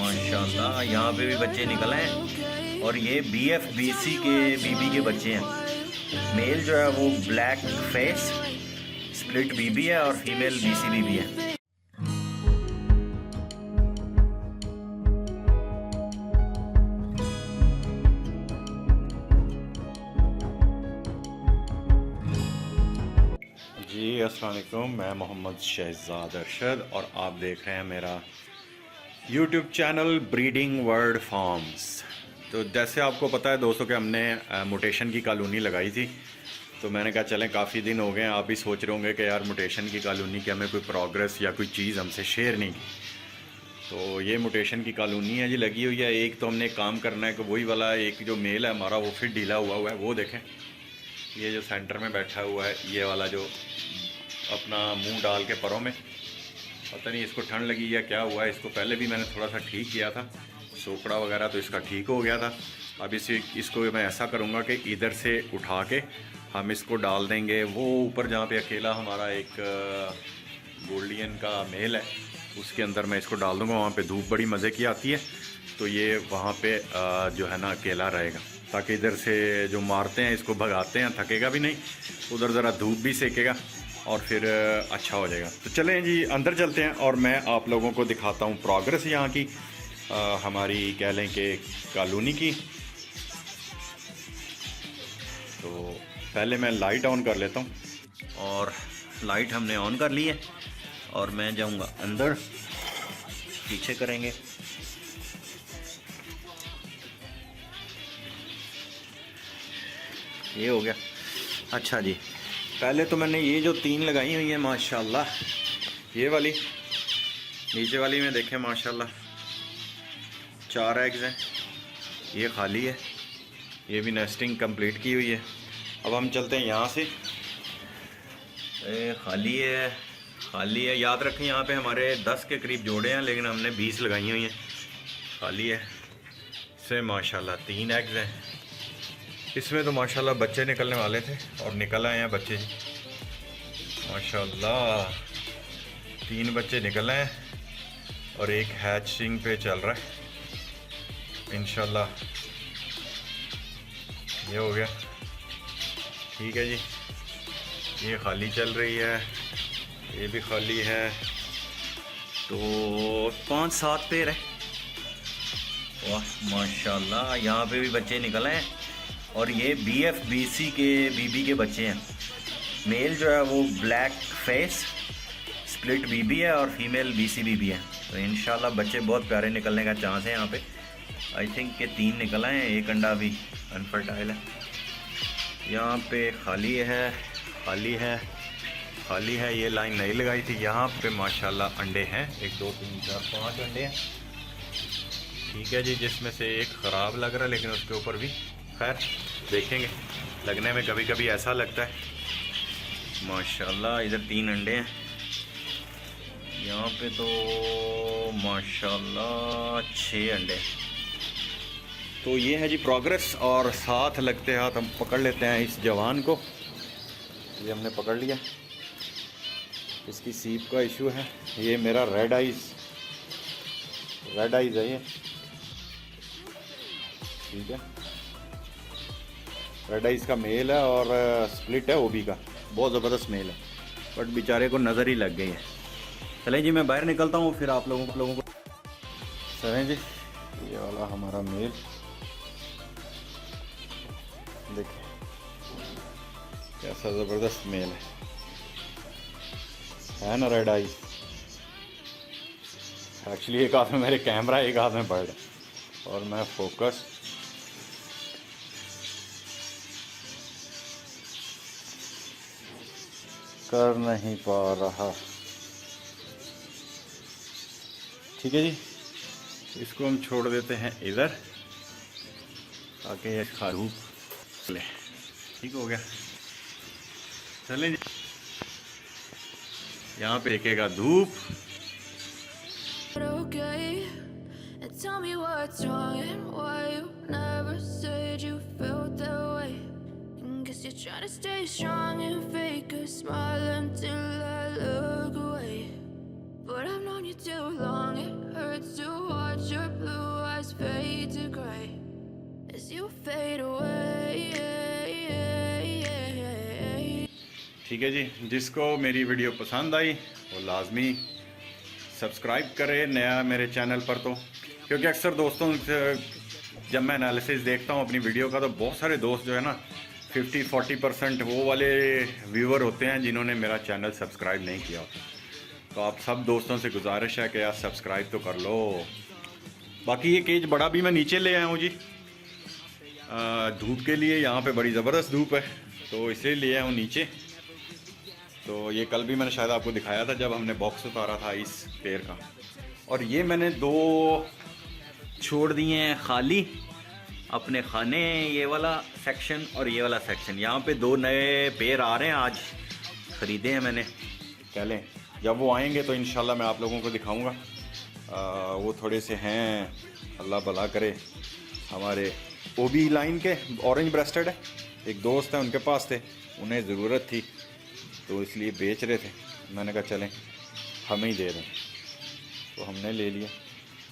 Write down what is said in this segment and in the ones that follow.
माशाल्लाह यहाँ पे भी बच्चे निकल आए हैं और ये BFBC के बीबी के बच्चे हैं। मेल जो है वो ब्लैक फेस स्प्लिट बीबी है और फीमेल BC बीबी है। जी अस्सलाम वालेकुम, मैं मोहम्मद शहजाद अरशद और आप देख रहे हैं मेरा YouTube channel breeding world farms. तो जैसे आपको पता है दोस्तों कि हमने म्यूटेशन की कॉलोनी लगाई थी, तो मैंने कहा चलें काफ़ी दिन हो गए हैं, आप भी सोच रहे होंगे कि यार म्यूटेशन की कॉलोनी की हमें कोई प्रोग्रेस या कोई चीज़ हमसे शेयर नहीं की। तो ये म्यूटेशन की कॉलोनी है जी, लगी हुई है। एक तो हमने काम करना है कि वही वाला एक जो मेल है हमारा वो फिर ढीला हुआ है, वो देखें। ये जो सेंटर में बैठा हुआ है ये वाला जो अपना मुंह डाल के परों में, पता नहीं इसको ठंड लगी या क्या हुआ है। इसको पहले भी मैंने थोड़ा सा ठीक किया था, सोकड़ा वगैरह तो इसका ठीक हो गया था। अब इसको मैं ऐसा करूँगा कि इधर से उठा के हम इसको डाल देंगे वो ऊपर जहाँ पे अकेला हमारा एक गोल्डियन का मेल है, उसके अंदर मैं इसको डाल दूँगा। वहाँ पे धूप बड़ी मज़े की आती है, तो ये वहाँ पे जो है ना अकेला रहेगा, ताकि इधर से जो मारते हैं इसको भगाते हैं, थकेगा भी नहीं, उधर ज़रा धूप भी सेकेगा और फिर अच्छा हो जाएगा। तो चलें जी अंदर चलते हैं और मैं आप लोगों को दिखाता हूँ प्रोग्रेस यहाँ की, हमारी कह लें कि कॉलोनी की। तो पहले मैं लाइट ऑन कर लेता हूँ, और लाइट हमने ऑन कर ली है और मैं जाऊँगा अंदर, पीछे करेंगे। ये हो गया। अच्छा जी, पहले तो मैंने ये जो 3 लगाई हुई हैं माशाल्लाह, ये वाली नीचे वाली में देखें माशाल्लाह 4 एग्स हैं, ये खाली है, ये भी नेस्टिंग कंप्लीट की हुई है। अब हम चलते हैं यहाँ से, खाली है, खाली है। याद रखें यहाँ पे हमारे 10 के करीब जोड़े हैं, लेकिन हमने 20 लगाई हुई हैं। खाली है, इससे माशाल्लाह 3 एग्स हैं। इसमें तो माशाल्लाह बच्चे निकलने वाले थे और निकल आए हैं बच्चे माशाल्लाह। 3 बच्चे निकल आए हैं और एक हैचिंग पे चल रहा है इंशाल्लाह। ये हो गया, ठीक है जी। ये खाली चल रही है, ये भी खाली है, तो 5-7 पेड़ है। वाह माशाल्लाह, यहाँ पे भी बच्चे निकल आए हैं और ये BFBC के बीबी के बच्चे हैं। मेल जो है वो ब्लैक फेस स्प्लिट बीबी है और फीमेल BC बीबी है। तो इंशाल्लाह बच्चे बहुत प्यारे निकलने का चांस है यहाँ पे। आई थिंक के 3 निकल आए हैं, एक अंडा अभी अनफर्टाइल है। यहाँ पे खाली है, खाली है, खाली है। ये लाइन नहीं लगाई थी। यहाँ पे माशाल्लाह अंडे हैं, 1 2 3 4 5 अंडे हैं, ठीक है जी। जिसमें से एक ख़राब लग रहा है, लेकिन उसके ऊपर भी खैर देखेंगे। लगने में कभी कभी ऐसा लगता है। माशाल्लाह इधर 3 अंडे हैं, यहाँ पे तो माशाल्लाह 6 अंडे। तो ये है जी प्रोग्रेस, और साथ लगते हाथ हम पकड़ लेते हैं इस जवान को। ये हमने पकड़ लिया, इसकी सीप का इशू है। ये मेरा रेड आइज़ है ये, ठीक है। रेड आइज़ का मेल है और स्प्लिट है ओबी का, बहुत ज़बरदस्त मेल है, बट बेचारे को नज़र ही लग गई है। चलें जी मैं बाहर निकलता हूँ, फिर आप लोगों को चलें जी। ये वाला हमारा मेल देखिए कैसा ज़बरदस्त मेल है ना, रेड आइज़। एक्चुअली एक हाथ में मेरे कैमरा, एक हाथ में बर्ड, और मैं फोकस कर नहीं पा रहा। ठीक है जी, इसको हम छोड़ देते हैं इधर, ताकि ये खारूफ ले। ठीक हो गया, चलें जी। यहाँ पे देखेगा धूप। Tell me what's wrong and why you never said you felt that way. Guess you're trying to stay strong and fake a smile until I look away. But I've known you too long, it hurts to watch your ठीक है जी, जिसको मेरी video पसंद आई वो लाजमी subscribe करे नया मेरे चैनल पर, तो क्योंकि अक्सर दोस्तों से जब मैं एनालिसिस देखता हूँ अपनी वीडियो का, तो बहुत सारे दोस्त जो है ना 50-40% वो वाले व्यूअर होते हैं जिन्होंने मेरा चैनल सब्सक्राइब नहीं किया। तो आप सब दोस्तों से गुजारिश है कि यार सब्सक्राइब तो कर लो। बाकी ये केज बड़ा भी मैं नीचे ले आया हूँ जी, धूप के लिए, यहाँ पे बड़ी ज़बरदस्त धूप है तो इसलिए ले आया हूँ नीचे। तो ये कल भी मैंने शायद आपको दिखाया था जब हमने बॉक्स उतारा था इस पेड़ का। और ये मैंने 2 छोड़ दिए हैं खाली अपने खाने, ये वाला सेक्शन और ये वाला सेक्शन। यहाँ पे 2 नए पेड़ आ रहे हैं, आज ख़रीदे हैं मैंने। कह लें जब वो आएंगे तो इंशाल्लाह मैं आप लोगों को दिखाऊंगा। वो थोड़े से हैं, अल्लाह भला करे, हमारे ओबी लाइन के ऑरेंज ब्रेस्टेड है, एक दोस्त है उनके पास थे, उन्हें ज़रूरत थी तो इसलिए बेच रहे थे। मैंने कहा चलें हमें ही दे दें, तो हमने ले लिया।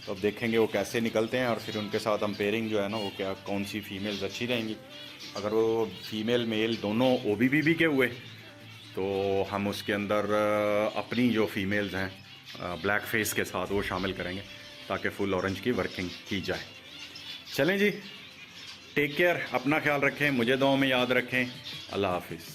तो अब देखेंगे वो कैसे निकलते हैं और फिर उनके साथ हम पेयरिंग जो है ना वो क्या कौन सी फ़ीमेल्स अच्छी रहेंगी। अगर वो फ़ीमेल मेल दोनों OBBB के हुए तो हम उसके अंदर अपनी जो फ़ीमेल्स हैं ब्लैक फेस के साथ वो शामिल करेंगे ताकि फुल ऑरेंज की वर्किंग की जाए। चलें जी, टेक केयर, अपना ख्याल रखें, मुझे दुआओं में याद रखें। अल्लाह हाफिज़।